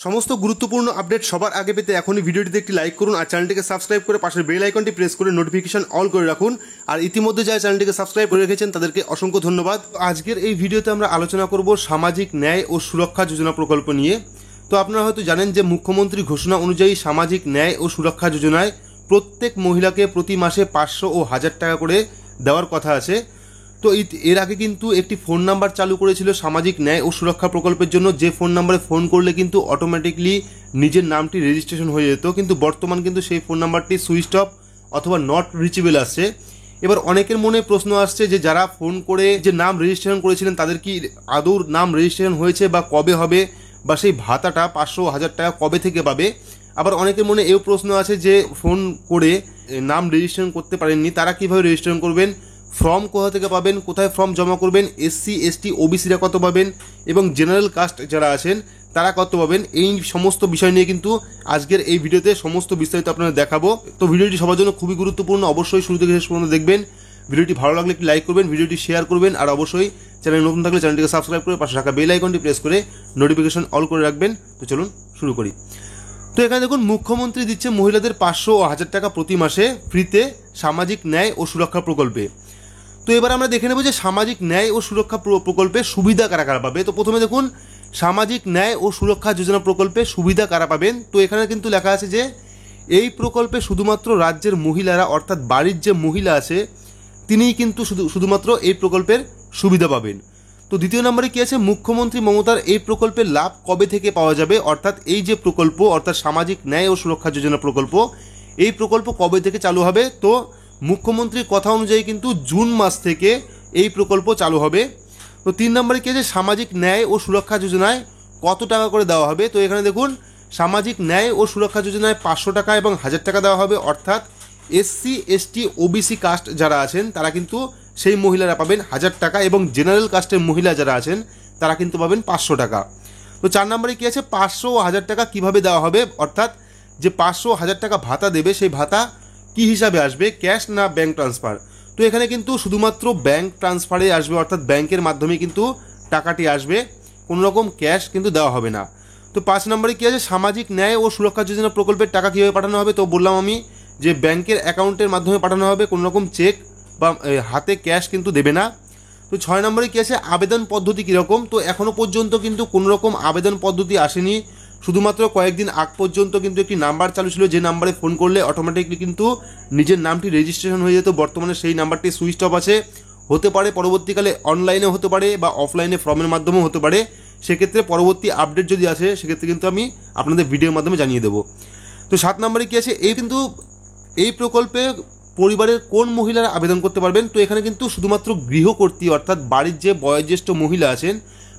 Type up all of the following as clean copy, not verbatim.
সমস্ত গুরুত্বপূর্ণ আপডেট সবার আগে পেতে এখনই ভিডিওটিতে একটি লাইক করুন আর চ্যানেলটিকে সাবস্ক্রাইব করে পাশের বেল আইকনটি প্রেস করে নোটিফিকেশন অল করে রাখুন। আর ইতিমধ্যে যারা চ্যানেলটিকে সাবস্ক্রাইব করে রেখেছেন তাদেরকে অসংখ্য ধন্যবাদ। আজকের এই ভিডিওতে আমরা আলোচনা করব সামাজিক ন্যায় ও সুরক্ষা যোজনা প্রকল্প নিয়ে। তো আপনারা হয়তো জানেন যে মুখ্যমন্ত্রী ঘোষণা অনুযায়ী সামাজিক ন্যায় ও সুরক্ষা যোজনায় প্রত্যেক মহিলাকে প্রতি মাসে 500 ও 1000 টাকা করে দেওয়ার কথা আছে। তো এর আগে কিন্তু একটি ফোন নাম্বার চালু করেছিল সামাজিক ন্যায় ও সুরক্ষা প্রকল্পের জন্য, যে ফোন নাম্বারে ফোন করলে কিন্তু অটোমেটিকলি নিজের নামটি রেজিস্ট্রেশন হয়ে যেত, কিন্তু বর্তমান কিন্তু সেই ফোন নাম্বারটি সুইচ অফ অথবা নট রিচেবল আসছে। এবার অনেকের মনে প্রশ্ন আসছে যে যারা ফোন করে যে নাম রেজিস্ট্রেশন করেছিলেন তাদের কি আদৌ নাম রেজিস্ট্রেশন হয়েছে বা কবে হবে, বা সেই ভাতাটা 500 1000 টাকা কবে থেকে পাবে। আবার অনেকের মনে এও প্রশ্ন আছে যে ফোন করে নাম রেজিস্ট্রেশন করতে পারেননি, তারা কিভাবে রেজিস্ট্রেশন করবেন, ফর্ম কোথা থেকে পাবেন, কোথায় ফর্ম জমা করবেন, এসসি এসটি ওবিসিরা কত পাবেন এবং জেনারেল কাস্ট যারা আছেন তারা কত পাবেন, এই সমস্ত বিষয় নিয়ে কিন্তু আজকের এই ভিডিওতে সমস্ত বিস্তারিত আপনাদের দেখাবো। তো ভিডিওটি সবার জন্য খুবই গুরুত্বপূর্ণ, অবশ্যই শুরু থেকে শেষ পর্যন্ত দেখবেন। ভিডিওটি ভালো লাগলে একটি লাইক করবেন, ভিডিওটি শেয়ার করবেন, আর অবশ্যই চ্যানেল নতুন থাকলে চ্যানেলটিকে সাবস্ক্রাইব করে পাশে থাকা বেল আইকনটি প্রেস করে নোটিফিকেশন অল করে রাখবেন। তো চলুন শুরু করি। তো এখানে দেখুন, মুখ্যমন্ত্রী দিচ্ছে মহিলাদের 500 ও 1000 টাকা প্রতি মাসে ফ্রিতে সামাজিক ন্যায় ও সুরক্ষা প্রকল্পে। তো এবার আমরা দেখে নেব যে সামাজিক ন্যায় ও সুরক্ষা প্রকল্পে সুবিধা কারা কারা পাবে। তো প্রথমে দেখুন, সামাজিক ন্যায় ও সুরক্ষা যোজনা প্রকল্পে সুবিধা কারা পাবেন। তো এখানে কিন্তু লেখা আছে যে এই প্রকল্পে শুধুমাত্র রাজ্যের মহিলারা, অর্থাৎ বাড়ির যে মহিলা আছে তিনিই কিন্তু শুধুমাত্র এই প্রকল্পের সুবিধা পাবেন। তো দ্বিতীয় নম্বরে কি আছে, মুখ্যমন্ত্রী মমতার এই প্রকল্পের লাভ কবে থেকে পাওয়া যাবে, অর্থাৎ এই যে প্রকল্প অর্থাৎ সামাজিক ন্যায় ও সুরক্ষা যোজনা প্রকল্প, এই প্রকল্প কবে থেকে চালু হবে। তো মুখ্যমন্ত্রীর কথা অনুযায়ী কিন্তু জুন মাস থেকে এই প্রকল্প চালু হবে। তো 3 নম্বরে কি আছে, সামাজিক ন্যায় ও সুরক্ষা যোজনায় কত টাকা করে দেওয়া হবে। তো এখানে দেখুন, সামাজিক ন্যায় ও সুরক্ষা যোজনায় 500 টাকা এবং 1000 টাকা দেওয়া হবে, অর্থাৎ এসসি এসটি ওবিসি কাস্ট যারা আছেন তারা কিন্তু সেই মহিলারা পাবেন 1000 টাকা এবং জেনারেল কাস্টের মহিলা যারা আছেন তারা কিন্তু পাবেন 500 টাকা। তো 4 নম্বরে কি আছে, 500 ও 1000 টাকা কিভাবে দেওয়া হবে, অর্থাৎ যে 500 1000 টাকা ভাতা দেবে সেই ভাতা কি হিসাবে আসবে, ক্যাশ না ব্যাংক ট্রান্সফার। তো এখানে কিন্তু শুধুমাত্র ব্যাংক ট্রান্সফারে আসবে, অর্থাৎ ব্যাংকের মাধ্যমে কিন্তু টাকাটি আসবে, কোনো রকম ক্যাশ কিন্তু দেওয়া হবে না। তো 5 নম্বরে কি আছে, সামাজিক ন্যায় ও সুরক্ষা যোজনা প্রকল্পের টাকা কীভাবে পাঠানো হবে। তো বললাম আমি যে ব্যাংকের অ্যাকাউন্টের মাধ্যমে পাঠানো হবে, কোনো রকম চেক বা হাতে ক্যাশ কিন্তু দেবে না। তো 6 নম্বরে কি আছে, আবেদন পদ্ধতি কীরকম। তো এখনও পর্যন্ত কিন্তু কোনো রকম আবেদন পদ্ধতি আসেনি, শুধুমাত্র কয়েকদিন আগ পর্যন্ত কিন্তু একটি নাম্বার চালু ছিল, যে নাম্বারে ফোন করলে অটোমেটিকলি কিন্তু নিজের নামটি রেজিস্ট্রেশন হয়ে যেত। বর্তমানে সেই নাম্বারটি সুইচ অফ আছে, হতে পারে পরবর্তীকালে অনলাইনে হতে পারে বা অফলাইনে ফর্মের মাধ্যমেও হতে পারে। সেক্ষেত্রে পরবর্তী আপডেট যদি আসে সেক্ষেত্রে কিন্তু আমি আপনাদের ভিডিওর মাধ্যমে জানিয়ে দেবো। তো 7 নম্বরে কি আছে, এই প্রকল্পে পরিবারের কোন মহিলারা আবেদন করতে পারবেন। তো এখানে কিন্তু শুধুমাত্র গৃহকর্ত্রী, অর্থাৎ বাড়ির যে বয়োজ্যেষ্ঠ মহিলা আছেন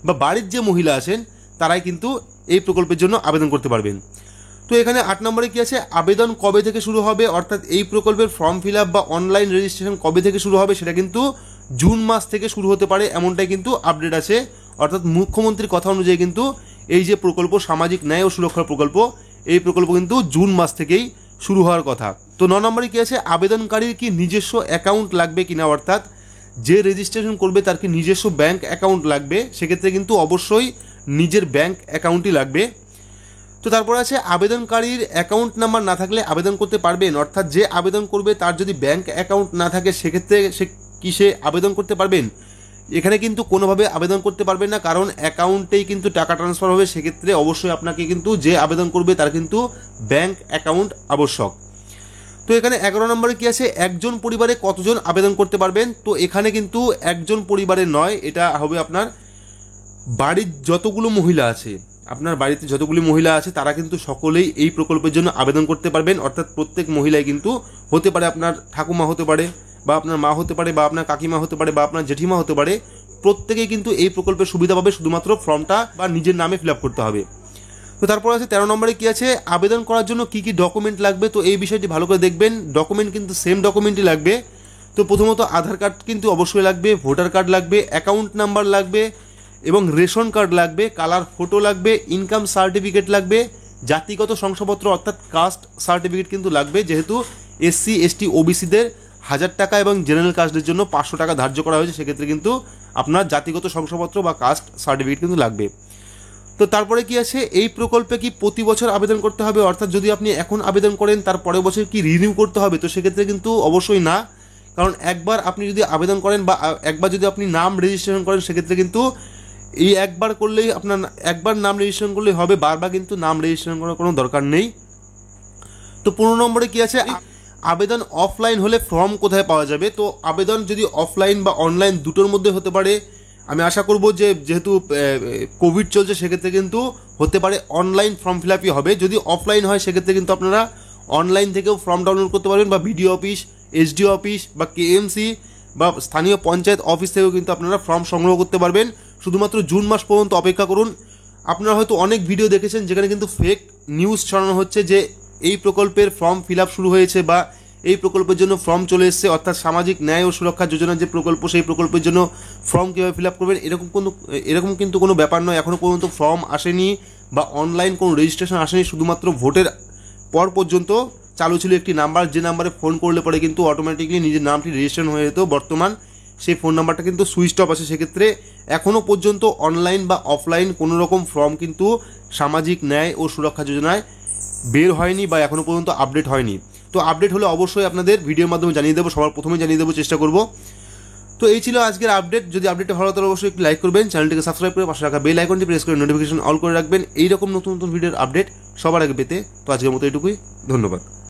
বা বাড়ির যে মহিলা আছেন তারাই কিন্তু এই প্রকল্পের জন্য আবেদন করতে পারবেন। তো এখানে 8 নম্বরে কি আছে, আবেদন কবে থেকে শুরু হবে, অর্থাৎ এই প্রকল্পের ফর্ম ফিল আপ বা অনলাইন রেজিস্ট্রেশন কবে থেকে শুরু হবে, সেটা কিন্তু জুন মাস থেকে শুরু হতে পারে, এমনটাই কিন্তু আপডেট আছে। অর্থাৎ মুখ্যমন্ত্রীর কথা অনুযায়ী কিন্তু এই যে প্রকল্প সামাজিক ন্যায় ও সুরক্ষার প্রকল্প, এই প্রকল্প কিন্তু জুন মাস থেকেই শুরু হওয়ার কথা। তো 9 নম্বরে কি আছে, আবেদনকারীর কি নিজস্ব অ্যাকাউন্ট লাগবে কিনা, অর্থাৎ যে রেজিস্ট্রেশন করবে তার কি নিজস্ব ব্যাংক অ্যাকাউন্ট লাগবে, সেক্ষেত্রে কিন্তু অবশ্যই নিজের ব্যাংক অ্যাকাউন্টই লাগবে। তো তারপর আছে, আবেদনকারীর অ্যাকাউন্ট নাম্বার না থাকলে আবেদন করতে পারবেন, অর্থাৎ যে আবেদন করবে তার যদি ব্যাংক অ্যাকাউন্ট না থাকে সেক্ষেত্রে সে আবেদন করতে পারবেন। এখানে কিন্তু কোনোভাবে আবেদন করতে পারবেন না, কারণ অ্যাকাউন্টেই কিন্তু টাকা ট্রান্সফার হবে। সেক্ষেত্রে অবশ্যই আপনাকে কিন্তু যে আবেদন করবে তার কিন্তু ব্যাংক অ্যাকাউন্ট আবশ্যক। তো এখানে 11 নম্বরে কি আছে, একজন পরিবারে কতজন আবেদন করতে পারবেন। তো এখানে কিন্তু একজন পরিবারে নয়, এটা হবে আপনার বাড়ির যতগুলো মহিলা আছে, আপনার বাড়িতে যতগুলি মহিলা আছে তারা কিন্তু সকলেই এই প্রকল্পের জন্য আবেদন করতে পারবেন। অর্থাৎ প্রত্যেক মহিলাই কিন্তু হতে পারে আপনার ঠাকুমা হতে পারে বা আপনার মা হতে পারে বা আপনার কাকিমা হতে পারে বা আপনার জেঠিমা হতে পারে, প্রত্যেকেই কিন্তু এই প্রকল্পের সুবিধা পাবে, শুধুমাত্র ফর্মটা বা নিজের নামে ফিল আপ করতে হবে। তো তারপর আছে 13 নম্বরে কি আছে, আবেদন করার জন্য কি কি ডকুমেন্ট লাগবে। তো এই বিষয়টি ভালো করে দেখবেন, ডকুমেন্ট কিন্তু সেম ডকুমেন্টই লাগবে। তো প্রথমত আধার কার্ড কিন্তু অবশ্যই লাগবে, ভোটার কার্ড লাগবে, অ্যাকাউন্ট নাম্বার লাগবে এবং রেশন কার্ড লাগবে, কালার ফটো লাগবে, ইনকাম সার্টিফিকেট লাগবে, জাতিগত শংসাপত্র অর্থাৎ কাস্ট সার্টিফিকেট কিন্তু লাগবে, যেহেতু এসসি এসটি ওবিসিদের 1000 টাকা এবং জেনারেল কাস্টের জন্য 500 টাকা ধার্য করা হয়েছে, সেক্ষেত্রে কিন্তু আপনার জাতিগত শংসাপত্র বা কাস্ট সার্টিফিকেট কিন্তু লাগবে। তো তারপরে কি আছে, এই প্রকল্পে কি প্রতি বছর আবেদন করতে হবে, অর্থাৎ যদি আপনি এখন আবেদন করেন তার পরের বছর কি রিনিউ করতে হবে? তো সেক্ষেত্রে কিন্তু অবশ্যই না, কারণ একবার আপনি যদি আবেদন করেন বা একবার যদি আপনি নাম রেজিস্ট্রেশন করেন সেক্ষেত্রে কিন্তু এই একবার করলেই আপনার একবার নাম রেজিস্ট্রেশন করলেই হবে, বারবার কিন্তু নাম রেজিস্ট্রেশন করার কোনো দরকার নেই। তো 15 নম্বরে কি আছে, আবেদন অফলাইন হলে ফর্ম কোথায় পাওয়া যাবে? তো আবেদন যদি অফলাইন বা অনলাইন দুটোর মধ্যে হতে পারে, আমি আশা করব যে যেহেতু কোভিড চলছে সেক্ষেত্রে কিন্তু হতে পারে অনলাইন ফর্ম ফিল আপই হবে। যদি অফলাইন হয় সেক্ষেত্রে কিন্তু আপনারা অনলাইন থেকেও ফর্ম ডাউনলোড করতে পারবেন, বা বিডিও অফিস, এসডিও অফিস বা কেএমসি বা স্থানীয় পঞ্চায়েত অফিস থেকেও কিন্তু আপনারা ফর্ম সংগ্রহ করতে পারবেন। শুধুমাত্র জুন মাস পর্যন্ত অপেক্ষা করুন। আপনারা হয়তো অনেক ভিডিও দেখেছেন যেখানে কিন্তু ফেক নিউজ ছড়ানো হচ্ছে যে এই প্রকল্পের ফর্ম ফিল আপ শুরু হয়েছে বা এই প্রকল্পের জন্য ফর্ম চলে এসেছে, অর্থাৎ সামাজিক ন্যায় ও সুরক্ষা যোজনার যে প্রকল্প সেই প্রকল্পের জন্য ফর্ম কীভাবে ফিল আপ করবেন, এরকম কিন্তু কোনো ব্যাপার নয়। এখনও পর্যন্ত ফর্ম আসেনি বা অনলাইন কোনো রেজিস্ট্রেশন আসেনি, শুধুমাত্র ভোটের পর পর্যন্ত চালু ছিল একটি নাম্বার, যে নাম্বারে ফোন করলে পরে কিন্তু অটোমেটিকলি নিজের নামটি রেজিস্ট্রেশন হয়ে যেত। বর্তমান সেই ফোন নাম্বারটা কিন্তু সুইচ অফ আছে। সেক্ষেত্রে এখনও পর্যন্ত অনলাইন বা অফলাইন কোনো রকম ফর্ম কিন্তু সামাজিক ন্যায় ও সুরক্ষা যোজনায় বের হয়নি বা এখনও পর্যন্ত আপডেট হয়নি। তো আপডেট হলে অবশ্যই আপনাদের ভিডিওর মাধ্যমে জানিয়ে দেবো, সবার প্রথমে জানিয়ে দেবো চেষ্টা করব। তো এই ছিল আজকের আপডেট। যদি আপডেটটা ভালো তাহলে অবশ্যই একটু লাইক করবেন, চ্যানেলটিকে সাবস্ক্রাইব করে পাশে রাখা বেল আইকনটি প্রেস করে নোটিফিকেশন অল করে রাখবেন এইরকম নতুন নতুন ভিডিওর আপডেট সবার আগে পেতে। তো আজকের মতো এটুকুই, ধন্যবাদ।